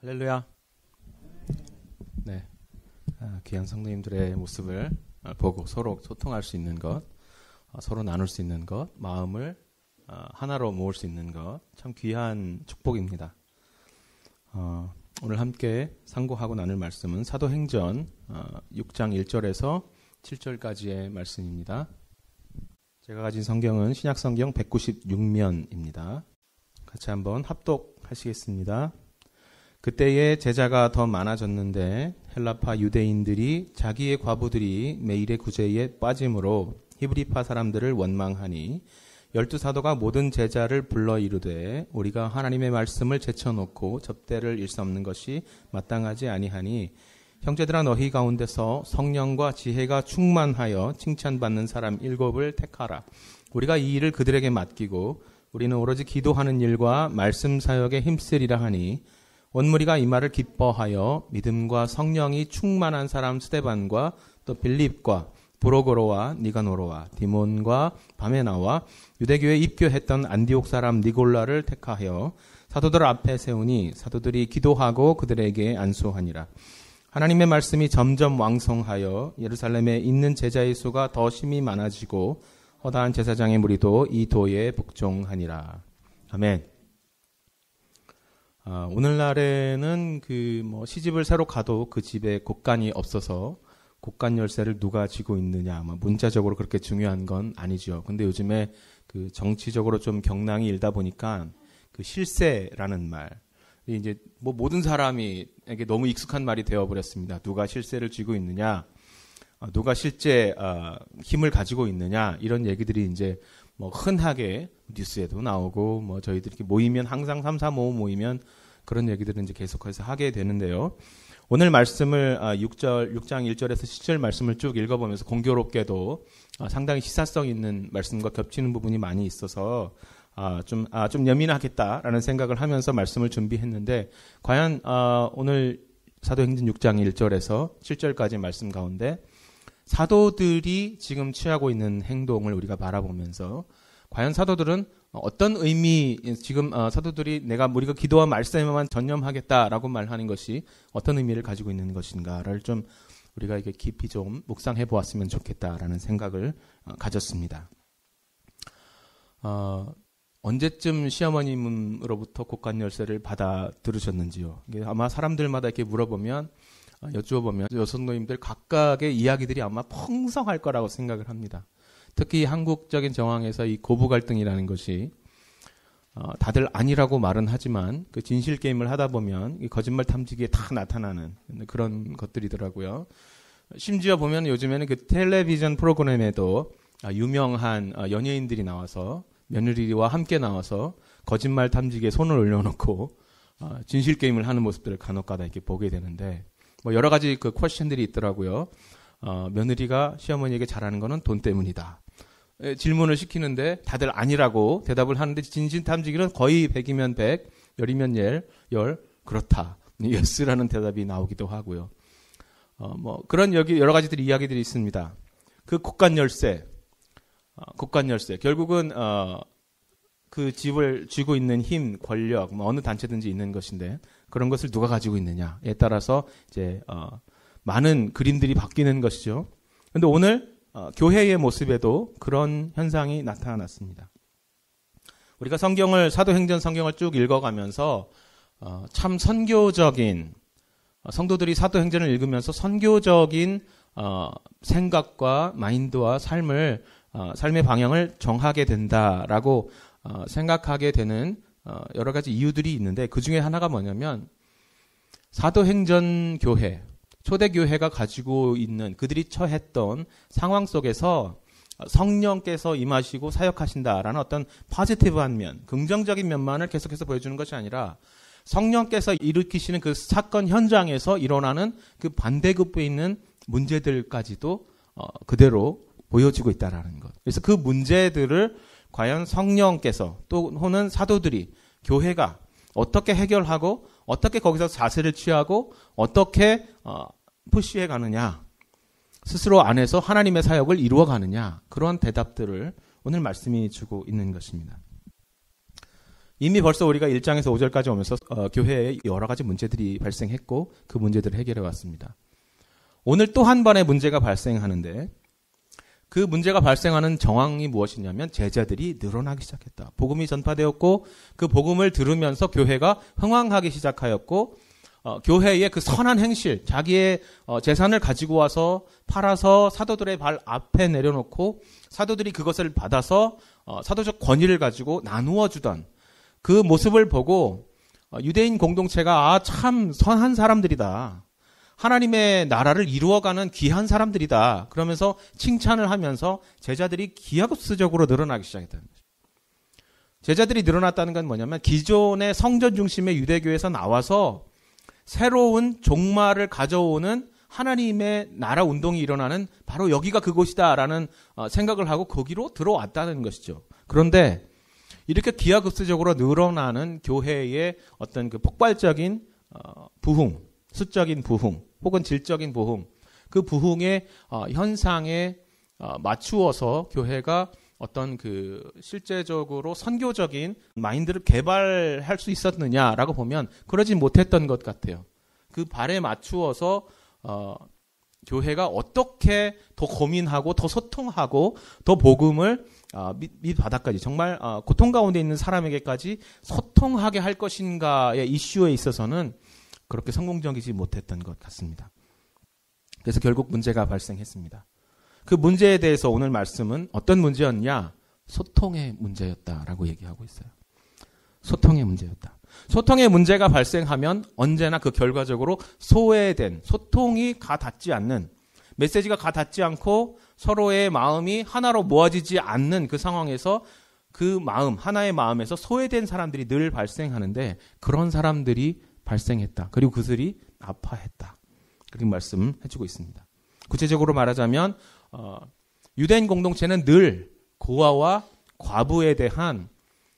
할렐루야. 네, 귀한 성도님들의 모습을 보고 서로 소통할 수 있는 것, 서로 나눌 수 있는 것, 마음을 하나로 모을 수 있는 것, 참 귀한 축복입니다. 오늘 함께 상고하고 나눌 말씀은 사도행전 6장 1절에서 7절까지의 말씀입니다. 제가 가진 성경은 신약성경 196면입니다. 같이 한번 합독하시겠습니다. 그때에 제자가 더 많아졌는데 헬라파 유대인들이 자기의 과부들이 매일의 구제에 빠짐으로 히브리파 사람들을 원망하니 12사도가 모든 제자를 불러 이르되 우리가 하나님의 말씀을 제쳐놓고 접대를 일 수 없는 것이 마땅하지 아니하니 형제들아 너희 가운데서 성령과 지혜가 충만하여 칭찬받는 사람 7을 택하라. 우리가 이 일을 그들에게 맡기고 우리는 오로지 기도하는 일과 말씀 사역에 힘쓰리라 하니 온 무리가 이 말을 기뻐하여 믿음과 성령이 충만한 사람 스데반과 또 빌립과 브로고로와 니가노로와 디몬과 바메나와 유대교에 입교했던 안디옥 사람 니골라를 택하여 사도들 앞에 세우니 사도들이 기도하고 그들에게 안수하니라. 하나님의 말씀이 점점 왕성하여 예루살렘에 있는 제자의 수가 더 심히 많아지고 허다한 제사장의 무리도 이 도에 복종하니라. 아멘. 오늘날에는 시집을 새로 가도 그 집에 곳간이 없어서 곳간 열쇠를 누가 쥐고 있느냐, 문자적으로 그렇게 중요한 건 아니죠. 근데 요즘에 정치적으로 좀 경랑이 일다 보니까 실세라는 말, 이제 모든 사람에게 너무 익숙한 말이 되어버렸습니다. 누가 실세를 쥐고 있느냐, 누가 실제 힘을 가지고 있느냐, 이런 얘기들이 이제 흔하게 뉴스에도 나오고 저희들이 이렇게 모이면 항상 3, 4, 5 모이면 그런 얘기들은 이제 계속해서 하게 되는데요. 오늘 말씀을 6장 1절에서 10절 말씀을 쭉 읽어보면서 공교롭게도 상당히 시사성 있는 말씀과 겹치는 부분이 많이 있어서 좀 예민하겠다라는 생각을 하면서 말씀을 준비했는데 과연 오늘 사도행전 6장 1절에서 7절까지 말씀 가운데 사도들이 지금 취하고 있는 행동을 우리가 바라보면서 과연 사도들은 어떤 의미, 지금 사도들이 우리가 기도와 말씀에만 전념하겠다라고 말하는 것이 어떤 의미를 가지고 있는 것인가를 좀 우리가 이게 깊이 좀 묵상해 보았으면 좋겠다라는 생각을 가졌습니다. 언제쯤 시어머님으로부터 곡간 열쇠를 받아 들으셨는지요? 아마 사람들마다 이렇게 물어보면 여쭈어보면 여성노님들 각각의 이야기들이 아마 풍성할 거라고 생각을 합니다. 특히 한국적인 정황에서 이 고부 갈등이라는 것이 다들 아니라고 말은 하지만 그 진실 게임을 하다 보면 이 거짓말 탐지기에 다 나타나는 그런 것들이더라고요. 심지어 보면 요즘에는 그 텔레비전 프로그램에도 유명한 연예인들이 나와서 며느리와 함께 나와서 거짓말 탐지기에 손을 올려놓고 진실 게임을 하는 모습들을 간혹가다 이렇게 보게 되는데 여러 가지 그 퀘션들이 있더라고요. 며느리가 시어머니에게 잘하는 거는 돈 때문이다. 질문을 시키는데 다들 아니라고 대답을 하는데 진실 탐지기는 거의 100이면 100, 10이면 10, 그렇다. 예스라는 대답이 나오기도 하고요. 그런 여러 가지들이 이야기들이 있습니다. 그 곡간 열쇠. 결국은 그 집을 쥐고 있는 힘, 권력, 어느 단체든지 있는 것인데 그런 것을 누가 가지고 있느냐에 따라서 이제 많은 그림들이 바뀌는 것이죠. 그런데 오늘 교회의 모습에도 그런 현상이 나타났습니다. 우리가 사도행전 성경을 쭉 읽어가면서 참 선교적인 성도들이 사도행전을 읽으면서 선교적인 생각과 마인드와 삶의 방향을 정하게 된다라고 생각하게 되는 여러 가지 이유들이 있는데 그 중에 하나가 뭐냐면 사도행전 교회, 초대교회가 가지고 있는 그들이 처했던 상황 속에서 성령께서 임하시고 사역하신다라는 어떤 포지티브한 면, 긍정적인 면만을 계속해서 보여주는 것이 아니라 성령께서 일으키시는 그 사건 현장에서 일어나는 그 반대급부에 있는 문제들까지도 그대로 보여지고 있다라는 것. 그래서 그 문제들을 과연 성령께서 또는 사도들이 교회가 어떻게 해결하고 어떻게 거기서 자세를 취하고 어떻게 푸시해 가느냐, 스스로 안에서 하나님의 사역을 이루어 가느냐, 그런 대답들을 오늘 말씀이 주고 있는 것입니다. 이미 벌써 우리가 1장에서 5절까지 오면서 교회에 여러 가지 문제들이 발생했고 그 문제들을 해결해 왔습니다. 오늘 또 한 번의 문제가 발생하는데 그 문제가 발생하는 정황이 무엇이냐면 제자들이 늘어나기 시작했다. 복음이 전파되었고 그 복음을 들으면서 교회가 흥왕하기 시작하였고 교회의 그 선한 행실, 자기의 재산을 가지고 와서 팔아서 사도들의 발 앞에 내려놓고 사도들이 그것을 받아서 사도적 권위를 가지고 나누어 주던 그 모습을 보고 유대인 공동체가 참 선한 사람들이다. 하나님의 나라를 이루어가는 귀한 사람들이다. 그러면서 칭찬을 하면서 제자들이 기하급수적으로 늘어나기 시작했다는 거죠. 제자들이 늘어났다는 건 뭐냐면 기존의 성전 중심의 유대교에서 나와서 새로운 종말을 가져오는 하나님의 나라 운동이 일어나는 바로 여기가 그곳이다라는 생각을 하고 거기로 들어왔다는 것이죠. 그런데 이렇게 기하급수적으로 늘어나는 교회의 어떤 그 폭발적인 부흥, 수적인 부흥, 혹은 질적인 부흥, 그 부흥의 현상에 맞추어서 교회가 어떤 그 실제적으로 선교적인 마인드를 개발할 수 있었느냐라고 보면 그러지 못했던 것 같아요. 그 발에 맞추어서 교회가 어떻게 더 고민하고 더 소통하고 더 복음을 밑바닥까지 정말 고통 가운데 있는 사람에게까지 소통하게 할 것인가의 이슈에 있어서는 그렇게 성공적이지 못했던 것 같습니다. 그래서 결국 문제가 발생했습니다. 그 문제에 대해서 오늘 말씀은 어떤 문제였냐? 소통의 문제였다라고 얘기하고 있어요. 소통의 문제였다. 소통의 문제가 발생하면 언제나 그 결과적으로 소외된, 소통이 가닿지 않는, 메시지가 가닿지 않고 서로의 마음이 하나로 모아지지 않는 그 상황에서 그 마음, 하나의 마음에서 소외된 사람들이 늘 발생하는데 그런 사람들이 발생했다. 그리고 그들이 아파했다. 그렇게 말씀해주고 있습니다. 구체적으로 말하자면 유대인 공동체는 늘 고아와 과부에 대한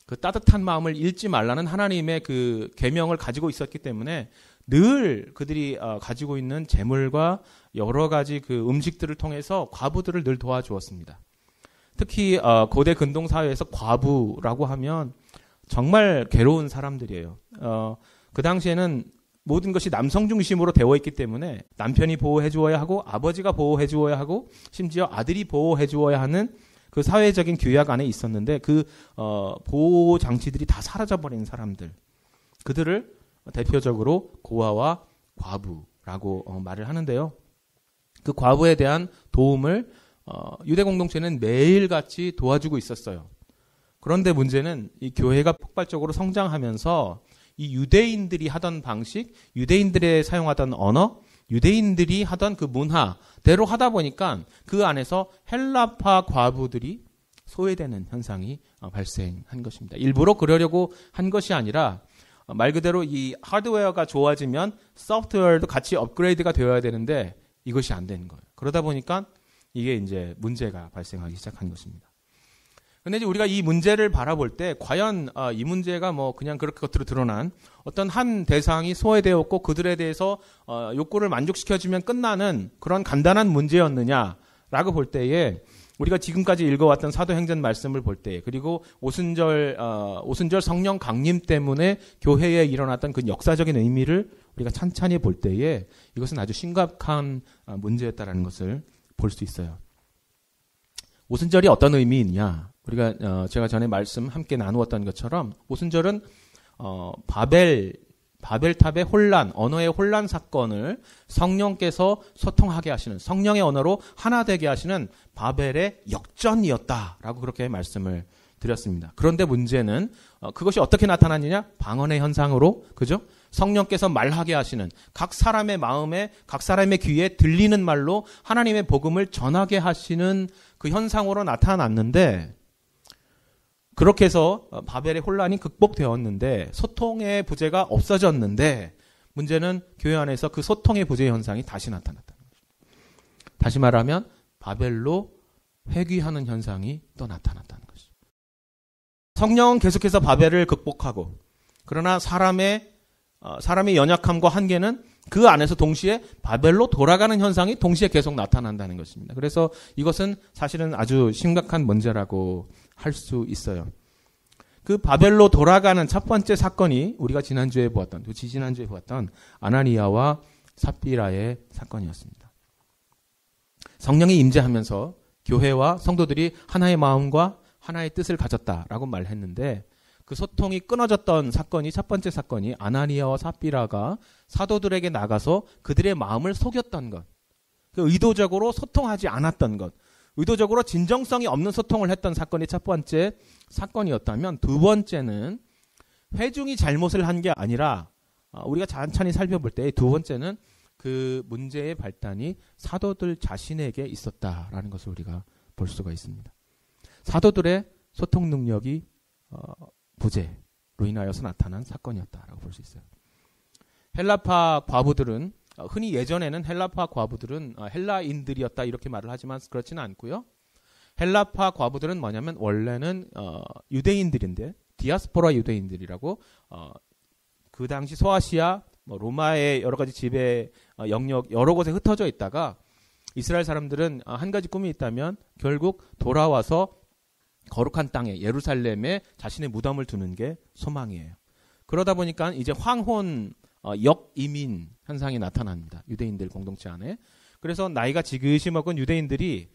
그 따뜻한 마음을 잃지 말라는 하나님의 그 계명을 가지고 있었기 때문에 늘 그들이 가지고 있는 재물과 여러 가지 그 음식들을 통해서 과부들을 늘 도와주었습니다. 특히 고대 근동 사회에서 과부라고 하면 정말 괴로운 사람들이에요. 그 당시에는 모든 것이 남성 중심으로 되어 있기 때문에 남편이 보호해 주어야 하고 아버지가 보호해 주어야 하고 심지어 아들이 보호해 주어야 하는 그 사회적인 규약 안에 있었는데 그 보호 장치들이 다 사라져버린 사람들, 그들을 대표적으로 고아와 과부라고 말을 하는데요. 그 과부에 대한 도움을 유대 공동체는 매일같이 도와주고 있었어요. 그런데 문제는 이 교회가 폭발적으로 성장하면서 이 유대인들이 하던 방식, 유대인들의 사용하던 언어, 유대인들이 하던 그 문화대로 하다 보니까 그 안에서 헬라파 과부들이 소외되는 현상이 발생한 것입니다. 일부러 그러려고 한 것이 아니라 말 그대로 이 하드웨어가 좋아지면 소프트웨어도 같이 업그레이드가 되어야 되는데 이것이 안 되는 거예요. 그러다 보니까 이게 이제 문제가 발생하기 시작한 것입니다. 근데 이제 우리가 이 문제를 바라볼 때 과연 이 문제가 뭐 그냥 그렇게 겉으로 드러난 어떤 한 대상이 소외되었고 그들에 대해서 욕구를 만족시켜주면 끝나는 그런 간단한 문제였느냐라고 볼 때에 우리가 지금까지 읽어왔던 사도행전 말씀을 볼 때 그리고 오순절 성령 강림 때문에 교회에 일어났던 그 역사적인 의미를 우리가 찬찬히 볼 때에 이것은 아주 심각한 문제였다라는 것을 볼 수 있어요. 오순절이 어떤 의미이냐? 우리가 제가 전에 말씀 함께 나누었던 것처럼 오순절은 바벨탑의 혼란, 언어의 혼란 사건을 성령께서 소통하게 하시는, 성령의 언어로 하나 되게 하시는 바벨의 역전이었다라고 그렇게 말씀을 드렸습니다. 그런데 문제는 그것이 어떻게 나타났느냐? 방언의 현상으로, 그죠? 성령께서 말하게 하시는, 각 사람의 마음에, 각 사람의 귀에 들리는 말로 하나님의 복음을 전하게 하시는 그 현상으로 나타났는데, 그렇게 해서 바벨의 혼란이 극복되었는데 소통의 부재가 없어졌는데 문제는 교회 안에서 그 소통의 부재 현상이 다시 나타났다는 것입니다. 다시 말하면 바벨로 회귀하는 현상이 또 나타났다는 것이죠. 성령은 계속해서 바벨을 극복하고 그러나 사람의 연약함과 한계는 그 안에서 동시에 바벨로 돌아가는 현상이 동시에 계속 나타난다는 것입니다. 그래서 이것은 사실은 아주 심각한 문제라고 할 수 있어요. 그 바벨로 돌아가는 첫 번째 사건이 우리가 지난주에 보았던, 지지난주에 보았던 아나니아와 삽비라의 사건이었습니다. 성령이 임재하면서 교회와 성도들이 하나의 마음과 하나의 뜻을 가졌다라고 말했는데, 그 소통이 끊어졌던 사건이, 첫 번째 사건이 아나니아와 삽비라가 사도들에게 나가서 그들의 마음을 속였던 것, 의도적으로 소통하지 않았던 것, 의도적으로 진정성이 없는 소통을 했던 사건이 첫 번째 사건이었다면, 두 번째는 회중이 잘못을 한 게 아니라 우리가 천천히 살펴볼 때 두 번째는 그 문제의 발단이 사도들 자신에게 있었다라는 것을 우리가 볼 수가 있습니다. 사도들의 소통 능력이 부재로 인하여서 나타난 사건이었다라고 볼 수 있어요. 헬라파 과부들은 흔히 예전에는 헬라파 과부들은 헬라인들이었다 이렇게 말을 하지만 그렇지는 않고요. 헬라파 과부들은 뭐냐면 원래는 유대인들인데, 디아스포라 유대인들이라고 그 당시 소아시아, 로마의 여러 가지 지배 영역 여러 곳에 흩어져 있다가 이스라엘 사람들은 한 가지 꿈이 있다면 결국 돌아와서 거룩한 땅에, 예루살렘에 자신의 무덤을 두는 게 소망이에요. 그러다 보니까 이제 황혼 역이민 현상이 나타납니다. 유대인들 공동체 안에. 그래서 나이가 지그시 먹은 유대인들이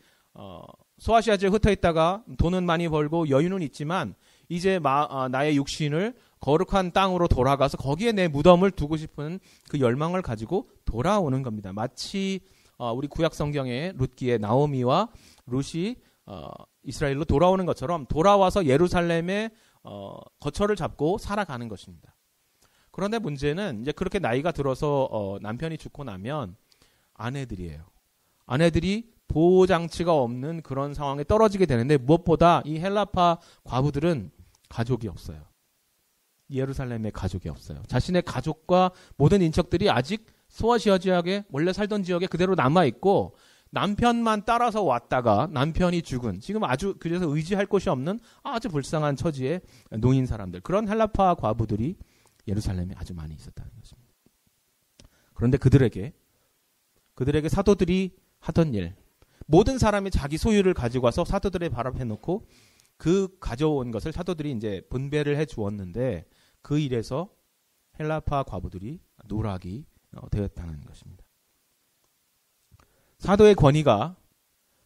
소아시아 지역에 흩어 있다가 돈은 많이 벌고 여유는 있지만 이제 나의 육신을 거룩한 땅으로 돌아가서 거기에 내 무덤을 두고 싶은 그 열망을 가지고 돌아오는 겁니다. 마치 우리 구약 성경의 룻기의 나오미와 룻이 이스라엘로 돌아오는 것처럼 돌아와서 예루살렘에 거처를 잡고 살아가는 것입니다. 그런데 문제는 이제 그렇게 나이가 들어서 남편이 죽고 나면 아내들이에요. 아내들이 보호장치가 없는 그런 상황에 떨어지게 되는데, 무엇보다 이 헬라파 과부들은 가족이 없어요. 예루살렘에 가족이 없어요. 자신의 가족과 모든 인척들이 아직 소아시아 지역에, 원래 살던 지역에 그대로 남아있고, 남편만 따라서 왔다가 남편이 죽은, 지금 아주 그래서 의지할 곳이 없는 아주 불쌍한 처지의 노인 사람들, 그런 헬라파 과부들이 예루살렘에 아주 많이 있었다는 것입니다. 그런데 그들에게 사도들이 하던 일, 모든 사람이 자기 소유를 가지고 와서 사도들의 발 앞에 놓고 그 가져온 것을 사도들이 이제 분배를 해 주었는데, 그 일에서 헬라파 과부들이 노락이 되었다는 것입니다. 사도의 권위가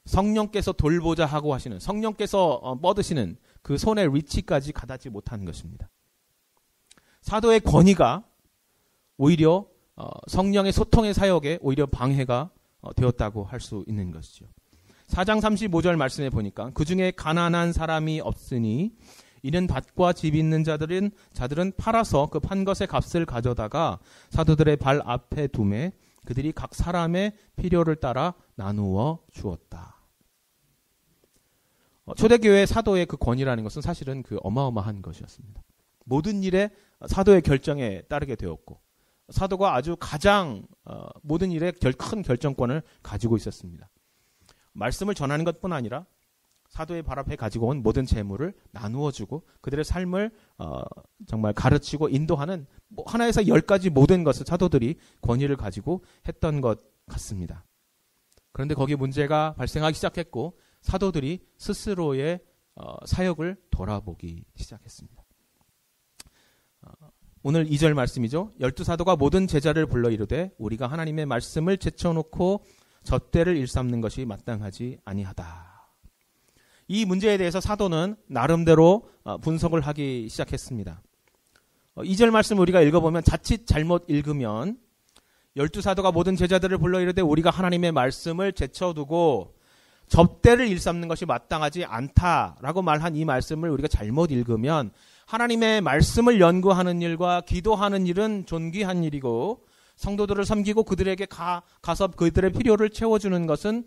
성령께서 돌보자 하고 하시는, 성령께서 뻗으시는 그 손의 위치까지 가닿지 못하는 것입니다. 사도의 권위가 오히려 성령의 소통의 사역에 오히려 방해가 되었다고 할 수 있는 것이죠. 4장 35절 말씀에 보니까 그 중에 가난한 사람이 없으니 이는 밭과 집 있는 자들은 팔아서 그 판 것의 값을 가져다가 사도들의 발 앞에 두매 그들이 각 사람의 필요를 따라 나누어 주었다. 초대교회 사도의 그 권위라는 것은 사실은 그 어마어마한 것이었습니다. 모든 일에 사도의 결정에 따르게 되었고, 사도가 아주 가장 모든 일에 큰 결정권을 가지고 있었습니다. 말씀을 전하는 것뿐 아니라 사도의 발 앞에 가지고 온 모든 재물을 나누어 주고 그들의 삶을 정말 가르치고 인도하는 하나에서 10가지 모든 것을 사도들이 권위를 가지고 했던 것 같습니다. 그런데 거기에 문제가 발생하기 시작했고 사도들이 스스로의 사역을 돌아보기 시작했습니다. 오늘 2절 말씀이죠. 12사도가 모든 제자를 불러 이르되 우리가 하나님의 말씀을 제쳐놓고 젖대를 일삼는 것이 마땅하지 아니하다. 이 문제에 대해서 사도는 나름대로 분석을 하기 시작했습니다. 2절 말씀 우리가 읽어보면 자칫 잘못 읽으면 12사도가 모든 제자들을 불러 이르되 우리가 하나님의 말씀을 제쳐두고 젖대를 일삼는 것이 마땅하지 않다라고 말한 이 말씀을 우리가 잘못 읽으면 하나님의 말씀을 연구하는 일과 기도하는 일은 존귀한 일이고 성도들을 섬기고 그들에게 가서 그들의 필요를 채워주는 것은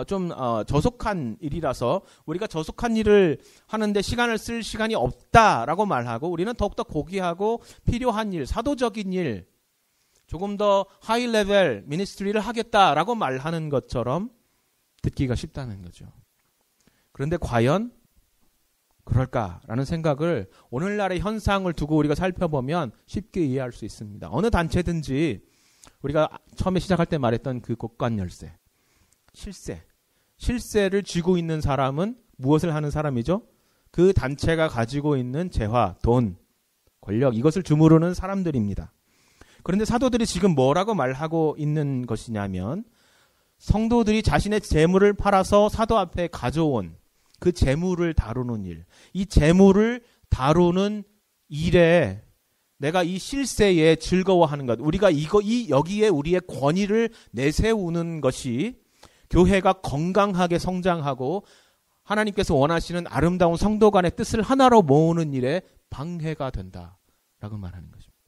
좀 저속한 일이라서 우리가 저속한 일을 하는데 시간을 쓸 시간이 없다라고 말하고 우리는 더욱더 고귀하고 필요한 일, 사도적인 일, 조금 더 하이 레벨 미니스트리를 하겠다라고 말하는 것처럼 듣기가 쉽다는 거죠. 그런데 과연 그럴까라는 생각을 오늘날의 현상을 두고 우리가 살펴보면 쉽게 이해할 수 있습니다. 어느 단체든지 우리가 처음에 시작할 때 말했던 그 곡간 열쇠, 실세를 쥐고 있는 사람은 무엇을 하는 사람이죠? 그 단체가 가지고 있는 재화, 돈, 권력, 이것을 주무르는 사람들입니다. 그런데 사도들이 지금 뭐라고 말하고 있는 것이냐면 성도들이 자신의 재물을 팔아서 사도 앞에 가져온 그 재물을 다루는 일, 이 재물을 다루는 일에 내가 이 실세에 즐거워하는 것, 우리가 여기에 우리의 권위를 내세우는 것이 교회가 건강하게 성장하고 하나님께서 원하시는 아름다운 성도 간의 뜻을 하나로 모으는 일에 방해가 된다라고 말하는 것입니다.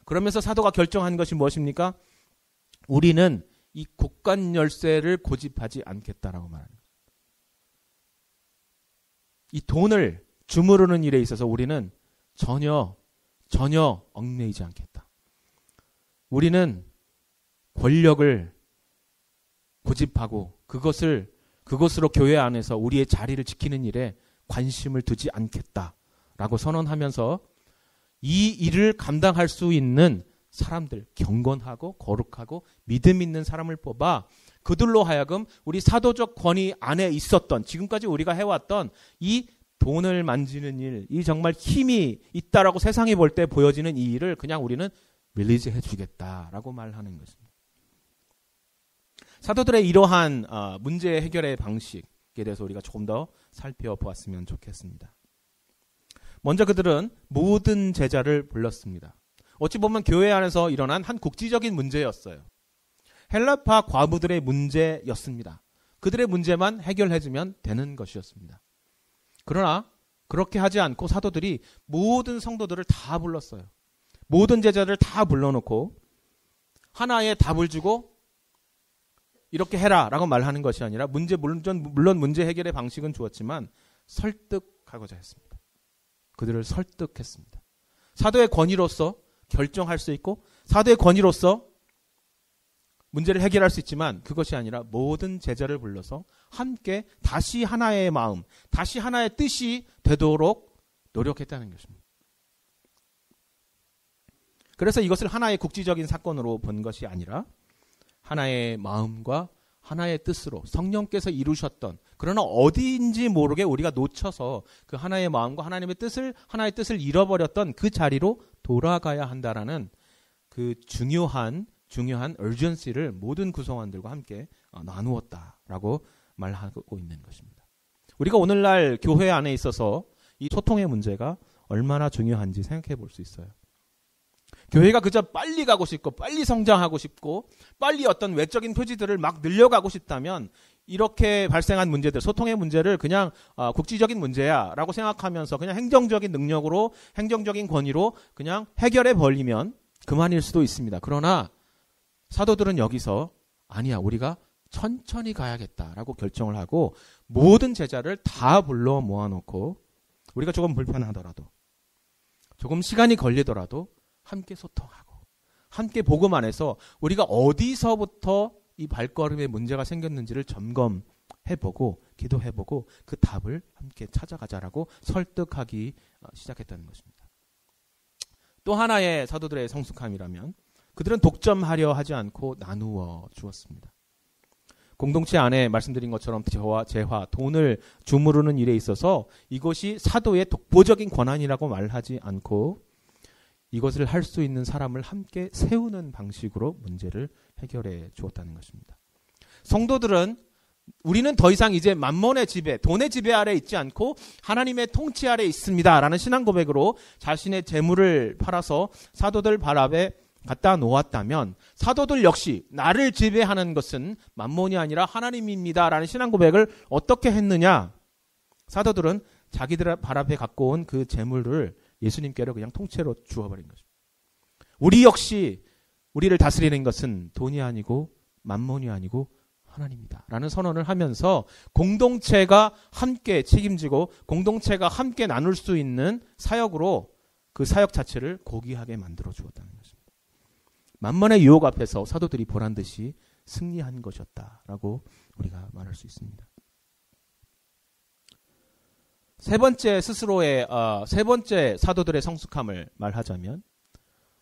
그러면서 사도가 결정한 것이 무엇입니까? 우리는 이 국간 열쇠를 고집하지 않겠다라고 말합니다. 이 돈을 주무르는 일에 있어서 우리는 전혀 얽매이지 않겠다. 우리는 권력을 고집하고 그것으로 교회 안에서 우리의 자리를 지키는 일에 관심을 두지 않겠다라고 선언하면서 이 일을 감당할 수 있는 사람들, 경건하고 거룩하고 믿음 있는 사람을 뽑아 그들로 하여금 우리 사도적 권위 안에 있었던, 지금까지 우리가 해왔던 이 돈을 만지는 일, 이 정말 힘이 있다라고 세상이 볼 때 보여지는 이 일을 그냥 우리는 릴리즈해 주겠다라고 말하는 것입니다. 사도들의 이러한 문제 해결의 방식에 대해서 우리가 조금 더 살펴보았으면 좋겠습니다. 먼저 그들은 모든 제자를 불렀습니다. 어찌 보면 교회 안에서 일어난 한 국지적인 문제였어요. 헬라파 과부들의 문제였습니다. 그들의 문제만 해결해주면 되는 것이었습니다. 그러나 그렇게 하지 않고 사도들이 모든 성도들을 다 불렀어요. 모든 제자를 다 불러놓고 하나의 답을 주고 이렇게 해라 라고 말하는 것이 아니라 물론 문제 해결의 방식은 주었지만 설득하고자 했습니다. 그들을 설득했습니다. 사도의 권위로서 결정할 수 있고 사도의 권위로서 문제를 해결할 수 있지만 그것이 아니라 모든 제자를 불러서 함께 다시 하나의 마음, 다시 하나의 뜻이 되도록 노력했다는 것입니다. 그래서 이것을 하나의 국지적인 사건으로 본 것이 아니라 하나의 마음과 하나의 뜻으로 성령께서 이루셨던, 그러나 어디인지 모르게 우리가 놓쳐서 그 하나의 마음과 하나의 뜻을 잃어버렸던 그 자리로 돌아가야 한다라는 그 중요한 urgency를 모든 구성원들과 함께 나누었다라고 말하고 있는 것입니다. 우리가 오늘날 교회 안에 있어서 이 소통의 문제가 얼마나 중요한지 생각해 볼 수 있어요. 교회가 그저 빨리 가고 싶고 빨리 성장하고 싶고 빨리 어떤 외적인 표지들을 막 늘려가고 싶다면 이렇게 발생한 문제들, 소통의 문제를 그냥 국지적인 문제야 라고 생각하면서 그냥 행정적인 능력으로, 행정적인 권위로 그냥 해결해 버리면 그만일 수도 있습니다. 그러나 사도들은 여기서 아니야, 우리가 천천히 가야겠다라고 결정을 하고 모든 제자를 다 불러 모아놓고 우리가 조금 불편하더라도 조금 시간이 걸리더라도 함께 소통하고 함께 복음 안에서 우리가 어디서부터 이 발걸음에 문제가 생겼는지를 점검해보고 기도해보고 그 답을 함께 찾아가자라고 설득하기 시작했다는 것입니다. 또 하나의 사도들의 성숙함이라면 그들은 독점하려 하지 않고 나누어 주었습니다. 공동체 안에 말씀드린 것처럼 재화, 돈을 주무르는 일에 있어서 이것이 사도의 독보적인 권한이라고 말하지 않고 이것을 할 수 있는 사람을 함께 세우는 방식으로 문제를 해결해 주었다는 것입니다. 성도들은 우리는 더 이상 이제 만몬의 지배, 돈의 지배 아래 있지 않고 하나님의 통치 아래 있습니다라는 신앙 고백으로 자신의 재물을 팔아서 사도들 발 앞에 갖다 놓았다면 사도들 역시 나를 지배하는 것은 만몬이 아니라 하나님입니다라는 신앙 고백을 어떻게 했느냐? 사도들은 자기들 발 앞에 갖고 온 그 재물을 예수님께로 그냥 통째로 주어버린 것입니다. 우리 역시 우리를 다스리는 것은 돈이 아니고 만몬이 아니고 하나님이다 라는 선언을 하면서 공동체가 함께 책임지고 공동체가 함께 나눌 수 있는 사역으로 그 사역 자체를 고귀하게 만들어 주었다는 것입니다. 만몬의 유혹 앞에서 사도들이 보란듯이 승리한 것이었다라고 우리가 말할 수 있습니다. 세 번째 사도들의 성숙함을 말하자면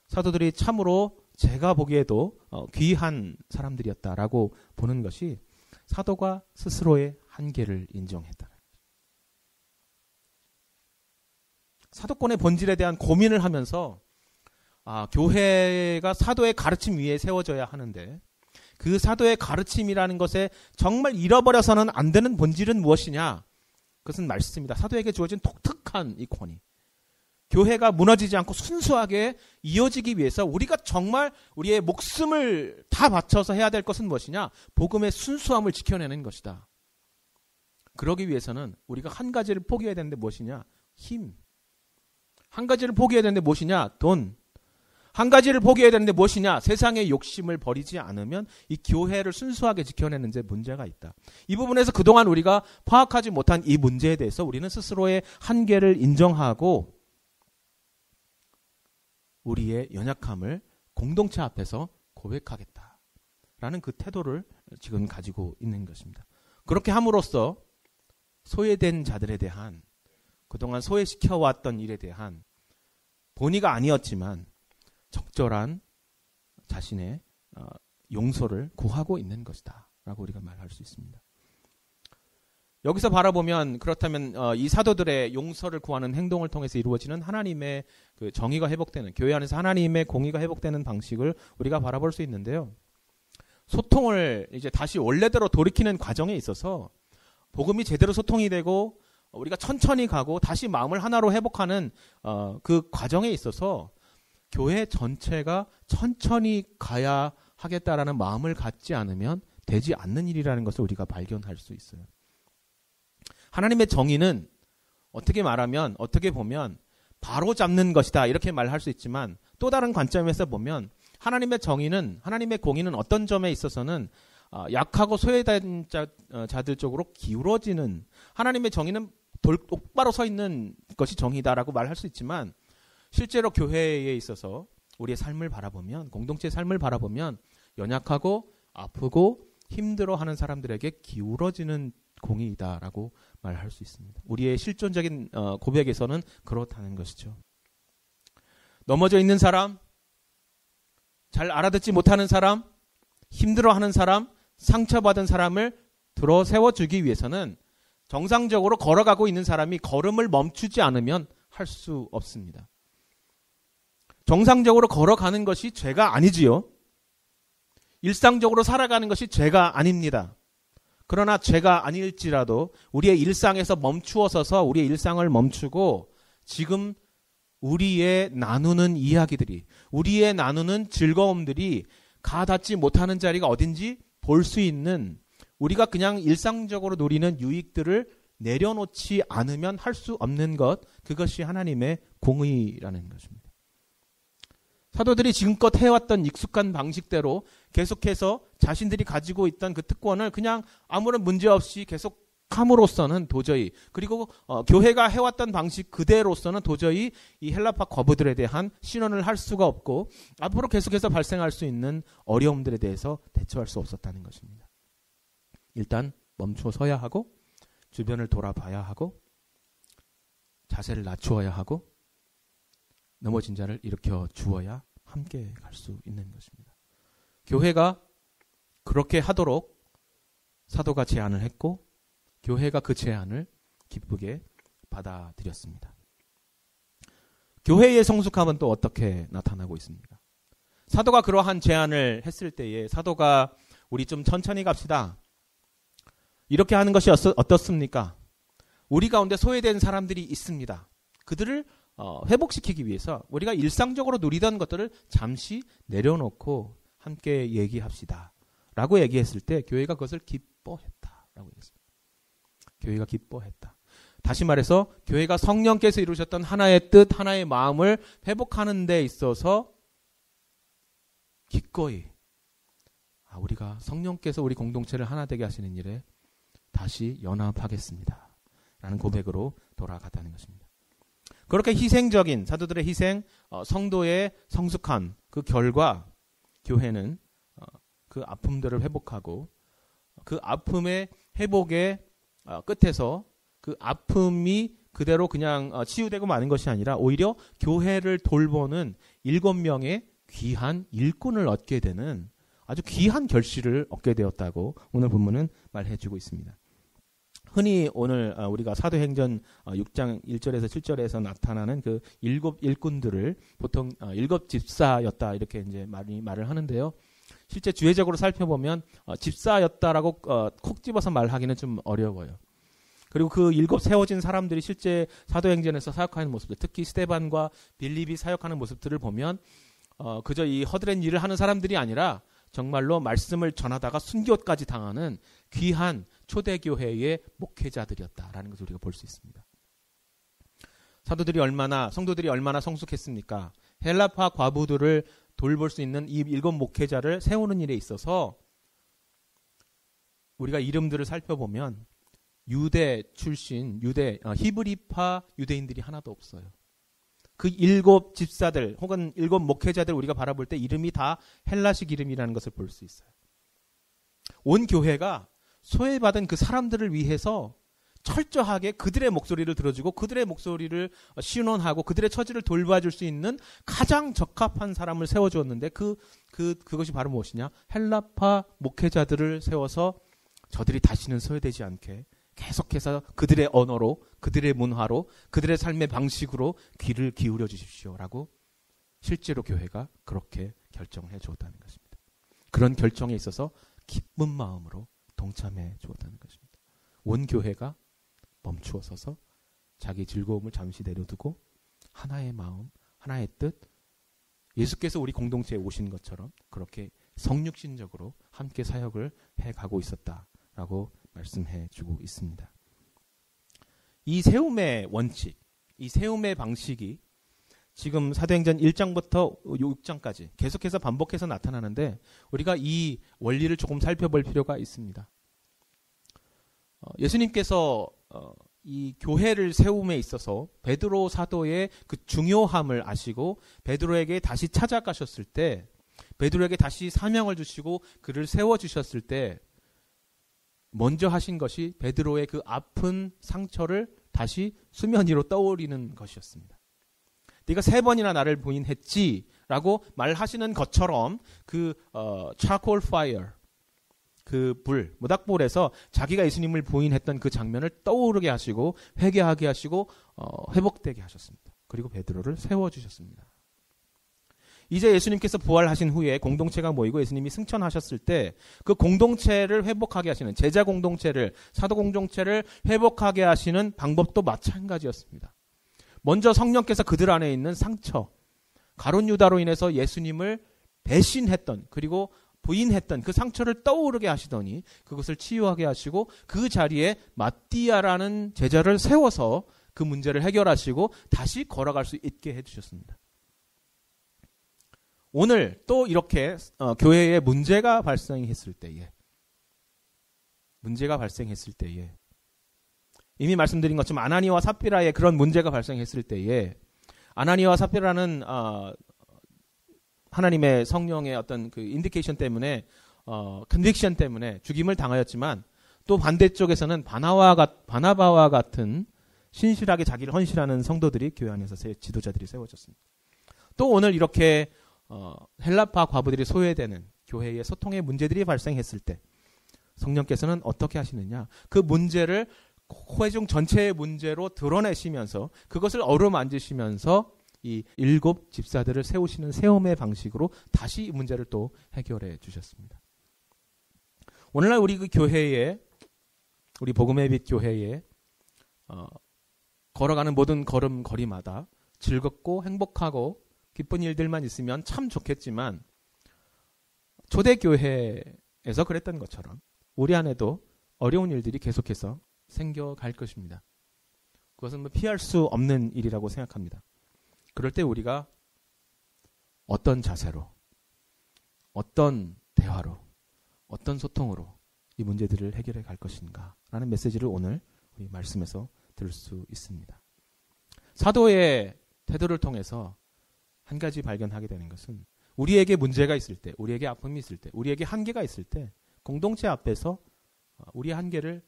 사도들이 참으로 제가 보기에도 귀한 사람들이었다라고 보는 것이 사도가 스스로의 한계를 인정했다. 사도권의 본질에 대한 고민을 하면서 교회가 사도의 가르침 위에 세워져야 하는데 그 사도의 가르침이라는 것에 정말 잃어버려서는 안 되는 본질은 무엇이냐? 그것은 말씀입니다. 사도에게 주어진 독특한 이 권위. 교회가 무너지지 않고 순수하게 이어지기 위해서 우리가 정말 우리의 목숨을 다 바쳐서 해야 될 것은 무엇이냐? 복음의 순수함을 지켜내는 것이다. 그러기 위해서는 우리가 한 가지를 포기해야 되는데 무엇이냐? 힘. 한 가지를 포기해야 되는데 무엇이냐? 돈. 한 가지를 포기해야 되는데 무엇이냐? 세상의 욕심을 버리지 않으면 이 교회를 순수하게 지켜내는 데 문제가 있다. 이 부분에서 그동안 우리가 파악하지 못한 이 문제에 대해서 우리는 스스로의 한계를 인정하고 우리의 연약함을 공동체 앞에서 고백하겠다라는 그 태도를 지금 가지고 있는 것입니다. 그렇게 함으로써 소외된 자들에 대한 그동안 소외시켜왔던 일에 대한 본의가 아니었지만 적절한 자신의 용서를 구하고 있는 것이다 라고 우리가 말할 수 있습니다. 여기서 바라보면 그렇다면 이 사도들의 용서를 구하는 행동을 통해서 이루어지는 하나님의 그 정의가 회복되는, 교회 안에서 하나님의 공의가 회복되는 방식을 우리가 바라볼 수 있는데요. 소통을 이제 다시 원래대로 돌이키는 과정에 있어서 복음이 제대로 소통이 되고 우리가 천천히 가고 다시 마음을 하나로 회복하는 그 과정에 있어서 교회 전체가 천천히 가야 하겠다라는 마음을 갖지 않으면 되지 않는 일이라는 것을 우리가 발견할 수 있어요. 하나님의 정의는 어떻게 보면 바로 잡는 것이다 이렇게 말할 수 있지만 또 다른 관점에서 보면 하나님의 정의는, 하나님의 공의는 어떤 점에 있어서는 약하고 소외된 자들 쪽으로 기울어지는, 하나님의 정의는 똑바로 서 있는 것이 정의다라고 말할 수 있지만 실제로 교회에 있어서 우리의 삶을 바라보면, 공동체의 삶을 바라보면 연약하고 아프고 힘들어하는 사람들에게 기울어지는 공의이다라고 말할 수 있습니다. 우리의 실존적인 고백에서는 그렇다는 것이죠. 넘어져 있는 사람, 잘 알아듣지 못하는 사람, 힘들어하는 사람, 상처받은 사람을 들어 세워주기 위해서는 정상적으로 걸어가고 있는 사람이 걸음을 멈추지 않으면 할 수 없습니다. 정상적으로 걸어가는 것이 죄가 아니지요. 일상적으로 살아가는 것이 죄가 아닙니다. 그러나 죄가 아닐지라도 우리의 일상에서 멈추어 서서 우리의 일상을 멈추고 지금 우리의 나누는 이야기들이, 우리의 나누는 즐거움들이 가닿지 못하는 자리가 어딘지 볼 수 있는, 우리가 그냥 일상적으로 누리는 유익들을 내려놓지 않으면 할 수 없는 것, 그것이 하나님의 공의라는 것입니다. 사도들이 지금껏 해왔던 익숙한 방식대로 계속해서 자신들이 가지고 있던 그 특권을 그냥 아무런 문제 없이 계속 함으로써는 도저히, 그리고 교회가 해왔던 방식 그대로서는 도저히 이 헬라파 거부들에 대한 신원을 할 수가 없고 앞으로 계속해서 발생할 수 있는 어려움들에 대해서 대처할 수 없었다는 것입니다. 일단 멈춰 서야 하고 주변을 돌아봐야 하고 자세를 낮추어야 하고 넘어진 자를 일으켜 주어야 함께 갈 수 있는 것입니다. 교회가 그렇게 하도록 사도가 제안을 했고 교회가 그 제안을 기쁘게 받아들였습니다. 교회의 성숙함은 또 어떻게 나타나고 있습니까? 사도가 그러한 제안을 했을 때에 사도가 우리 좀 천천히 갑시다, 이렇게 하는 것이 어떻습니까? 우리 가운데 소외된 사람들이 있습니다. 그들을 회복시키기 위해서 우리가 일상적으로 누리던 것들을 잠시 내려놓고 함께 얘기합시다 라고 얘기했을 때 교회가 그것을 기뻐했다 라고 얘기했습니다. 교회가 기뻐했다. 다시 말해서 교회가 성령께서 이루셨던 하나의 뜻, 하나의 마음을 회복하는 데 있어서 기꺼이 우리가 성령께서 우리 공동체를 하나 되게 하시는 일에 다시 연합하겠습니다 라는 고백으로 돌아갔다는 것입니다. 그렇게 희생적인 사도들의 희생, 성도의 성숙한 그 결과 교회는 그 아픔들을 회복하고 그 아픔의 회복의 끝에서 그 아픔이 그대로 그냥 치유되고 마는 것이 아니라 오히려 교회를 돌보는 7명의 귀한 일꾼을 얻게 되는 아주 귀한 결실을 얻게 되었다고 오늘 본문은 말해주고 있습니다. 흔히 오늘 우리가 사도행전 6장 1절에서 7절에서 나타나는 그 일곱 일꾼들을 보통 일곱 집사였다 이렇게 이제 말을 하는데요. 실제 주해적으로 살펴보면 집사였다라고 콕 집어서 말하기는 좀 어려워요. 그리고 그 일곱 세워진 사람들이 실제 사도행전에서 사역하는 모습들, 특히 스데반과 빌립이 사역하는 모습들을 보면 그저 이 허드렛 일을 하는 사람들이 아니라 정말로 말씀을 전하다가 순교까지 당하는 귀한 초대교회의 목회자들이었다라는 것을 우리가 볼 수 있습니다. 성도들이 얼마나 성숙했습니까? 헬라파 과부들을 돌볼 수 있는 이 일곱 목회자를 세우는 일에 있어서 우리가 이름들을 살펴보면 유대 출신, 히브리파 유대인들이 하나도 없어요. 그 일곱 집사들 혹은 일곱 목회자들 우리가 바라볼 때 이름이 다 헬라식 이름이라는 것을 볼 수 있어요. 온 교회가 소외받은 그 사람들을 위해서 철저하게 그들의 목소리를 들어주고 그들의 목소리를 신원하고 그들의 처지를 돌봐줄 수 있는 가장 적합한 사람을 세워주었는데 그것이 바로 무엇이냐? 헬라파 목회자들을 세워서 저들이 다시는 소외되지 않게 계속해서 그들의 언어로, 그들의 문화로, 그들의 삶의 방식으로 귀를 기울여 주십시오라고 실제로 교회가 그렇게 결정해 주었다는 것입니다. 그런 결정에 있어서 기쁜 마음으로 동참해 주었다는 것입니다. 온 교회가 멈추어 서서 자기 즐거움을 잠시 내려두고 하나의 마음, 하나의 뜻, 예수께서 우리 공동체에 오신 것처럼 그렇게 성육신적으로 함께 사역을 해가고 있었다라고 말씀해 주고 있습니다. 이 세움의 원칙, 이 세움의 방식이 지금 사도행전 1장부터 6장까지 계속해서 반복해서 나타나는데 우리가 이 원리를 조금 살펴볼 필요가 있습니다. 예수님께서 이 교회를 세움에 있어서 베드로 사도의 그 중요함을 아시고 베드로에게 다시 찾아가셨을 때, 베드로에게 다시 사명을 주시고 그를 세워주셨을 때 먼저 하신 것이 베드로의 그 아픈 상처를 다시 수면 위로 떠올리는 것이었습니다. 네가 3번이나 나를 부인했지라고 말하시는 것처럼 그 charcoal fire, 그 불, 모닥불에서 자기가 예수님을 부인했던 그 장면을 떠오르게 하시고 회개하게 하시고 회복되게 하셨습니다. 그리고 베드로를 세워주셨습니다. 이제 예수님께서 부활하신 후에 공동체가 모이고 예수님이 승천하셨을 때 그 공동체를 회복하게 하시는, 제자 공동체를, 사도 공동체를 회복하게 하시는 방법도 마찬가지였습니다. 먼저 성령께서 그들 안에 있는 상처, 가룟 유다로 인해서 예수님을 배신했던, 그리고 부인했던 그 상처를 떠오르게 하시더니 그것을 치유하게 하시고 그 자리에 마띠아라는 제자를 세워서 그 문제를 해결하시고 다시 걸어갈 수 있게 해주셨습니다. 오늘 또 이렇게 교회에 문제가 발생했을 때에 이미 말씀드린 것처럼 아나니와 삽비라의 그런 문제가 발생했을 때에 아나니와 삽비라는 하나님의 성령의 어떤 그 인디케이션 때문에 컨빅션 때문에 죽임을 당하였지만 또 반대쪽에서는 바나바와 같은 신실하게 자기를 헌신하는 성도들이 교회 안에서 지도자들이 세워졌습니다. 또 오늘 이렇게 헬라파 과부들이 소외되는 교회의 소통의 문제들이 발생했을 때 성령께서는 어떻게 하시느냐? 그 문제를 회중 전체의 문제로 드러내시면서 그것을 어루만지시면서 이 7 집사들을 세우시는 세움의 방식으로 다시 이 문제를 또 해결해 주셨습니다. 오늘날 우리 그 교회에, 우리 복음의 빛 교회에 걸어가는 모든 걸음걸이마다 즐겁고 행복하고 기쁜 일들만 있으면 참 좋겠지만 초대교회에서 그랬던 것처럼 우리 안에도 어려운 일들이 계속해서 생겨갈 것입니다. 그것은 피할 수 없는 일이라고 생각합니다. 그럴 때 우리가 어떤 자세로, 어떤 대화로, 어떤 소통으로 이 문제들을 해결해 갈 것인가 라는 메시지를 오늘 우리 말씀에서 들을 수 있습니다. 사도의 태도를 통해서 한 가지 발견하게 되는 것은 우리에게 문제가 있을 때, 우리에게 아픔이 있을 때, 우리에게 한계가 있을 때 공동체 앞에서 우리의 한계를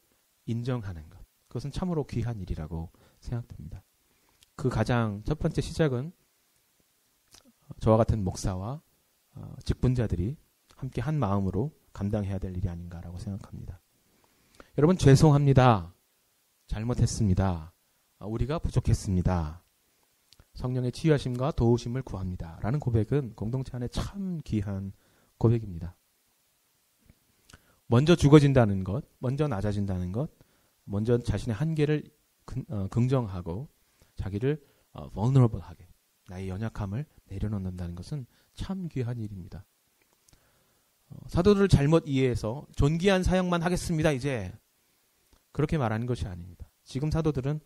인정하는 것, 그것은 참으로 귀한 일이라고 생각됩니다. 그 가장 첫 번째 시작은 저와 같은 목사와 직분자들이 함께 한 마음으로 감당해야 될 일이 아닌가라고 생각합니다. 여러분, 죄송합니다 잘못했습니다. 우리가 부족했습니다. 성령의 치유하심과 도우심을 구합니다. 라는 고백은 공동체 안에 참 귀한 고백입니다. 먼저 죽어진다는 것, 먼저 낮아진다는 것, 먼저 자신의 한계를 긍정하고 자기를 vulnerable하게, 나의 연약함을 내려놓는다는 것은 참 귀한 일입니다. 사도들을 잘못 이해해서 존귀한 사역만 하겠습니다. 이제 그렇게 말하는 것이 아닙니다. 지금 사도들은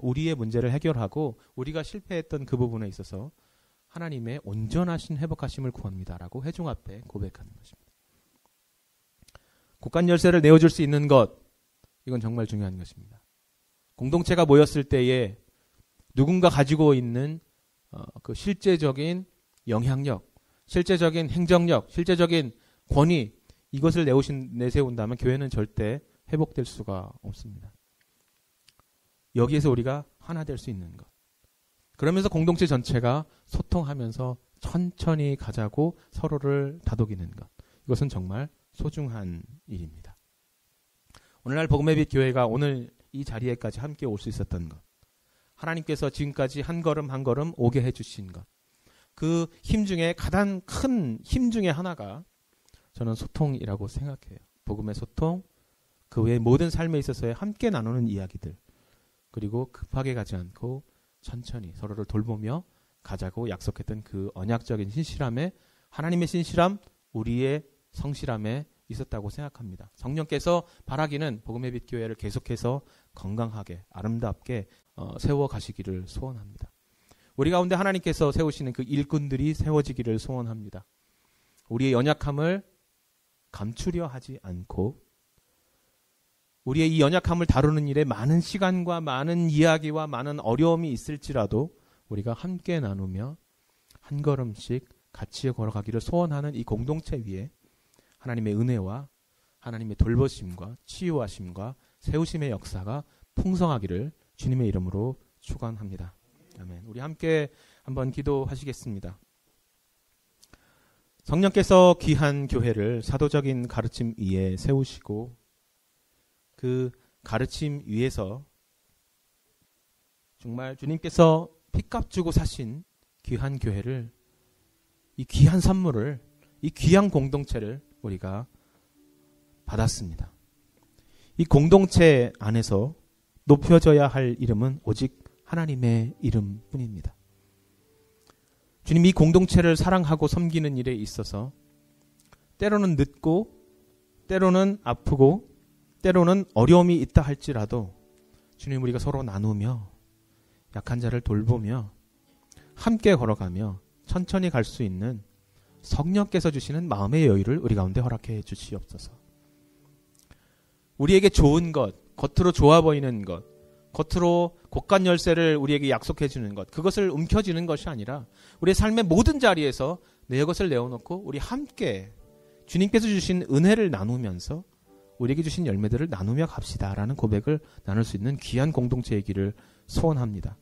우리의 문제를 해결하고 우리가 실패했던 그 부분에 있어서 하나님의 온전하신 회복하심을 구합니다라고 회중 앞에 고백하는 것입니다. 곡간 열쇠를 내어줄 수 있는 것, 이건 정말 중요한 것입니다. 공동체가 모였을 때에 누군가 가지고 있는 그 실제적인 영향력, 실제적인 행정력, 실제적인 권위, 이것을 내세운다면 교회는 절대 회복될 수가 없습니다. 여기에서 우리가 하나 될 수 있는 것. 그러면서 공동체 전체가 소통하면서 천천히 가자고 서로를 다독이는 것. 이것은 정말 소중한 일입니다. 오늘날 복음의 빛 교회가 오늘 이 자리에까지 함께 올 수 있었던 것. 하나님께서 지금까지 한 걸음 한 걸음 오게 해주신 것. 그 힘 중에 가장 큰 힘 중에 하나가 저는 소통이라고 생각해요. 복음의 소통, 그 외의 모든 삶에 있어서의 함께 나누는 이야기들. 그리고 급하게 가지 않고 천천히 서로를 돌보며 가자고 약속했던 그 언약적인 신실함에, 하나님의 신실함, 우리의 성실함에 있었다고 생각합니다. 성령께서 바라기는 복음의 빛 교회를 계속해서 건강하게 아름답게 세워 가시기를 소원합니다. 우리 가운데 하나님께서 세우시는 그 일꾼들이 세워지기를 소원합니다. 우리의 연약함을 감추려 하지 않고 우리의 이 연약함을 다루는 일에 많은 시간과 많은 이야기와 많은 어려움이 있을지라도 우리가 함께 나누며 한 걸음씩 같이 걸어가기를 소원하는 이 공동체 위에 하나님의 은혜와 하나님의 돌보심과 치유하심과 세우심의 역사가 풍성하기를 주님의 이름으로 축원합니다. 아멘. 우리 함께 한번 기도하시겠습니다. 성령께서 귀한 교회를 사도적인 가르침 위에 세우시고 그 가르침 위에서 정말 주님께서 핏값 주고 사신 귀한 교회를, 이 귀한 선물을, 이 귀한 공동체를 우리가 받았습니다. 이 공동체 안에서 높여져야 할 이름은 오직 하나님의 이름뿐입니다. 주님, 이 공동체를 사랑하고 섬기는 일에 있어서 때로는 늦고 때로는 아프고 때로는 어려움이 있다 할지라도 주님, 우리가 서로 나누며 약한 자를 돌보며 함께 걸어가며 천천히 갈 수 있는 성령께서 주시는 마음의 여유를 우리 가운데 허락해 주시옵소서. 우리에게 좋은 것, 겉으로 좋아 보이는 것, 겉으로 곡간 열쇠를 우리에게 약속해 주는 것, 그것을 움켜쥐는 것이 아니라 우리의 삶의 모든 자리에서 내 것을 내어놓고 우리 함께 주님께서 주신 은혜를 나누면서 우리에게 주신 열매들을 나누며 갑시다라는 고백을 나눌 수 있는 귀한 공동체이기를 소원합니다.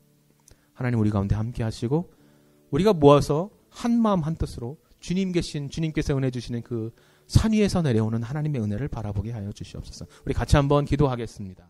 하나님, 우리 가운데 함께 하시고 우리가 모아서 한 마음 한 뜻으로 주님께서 은혜 주시는 그 산 위에서 내려오는 하나님의 은혜를 바라보게 하여 주시옵소서. 우리 같이 한번 기도하겠습니다.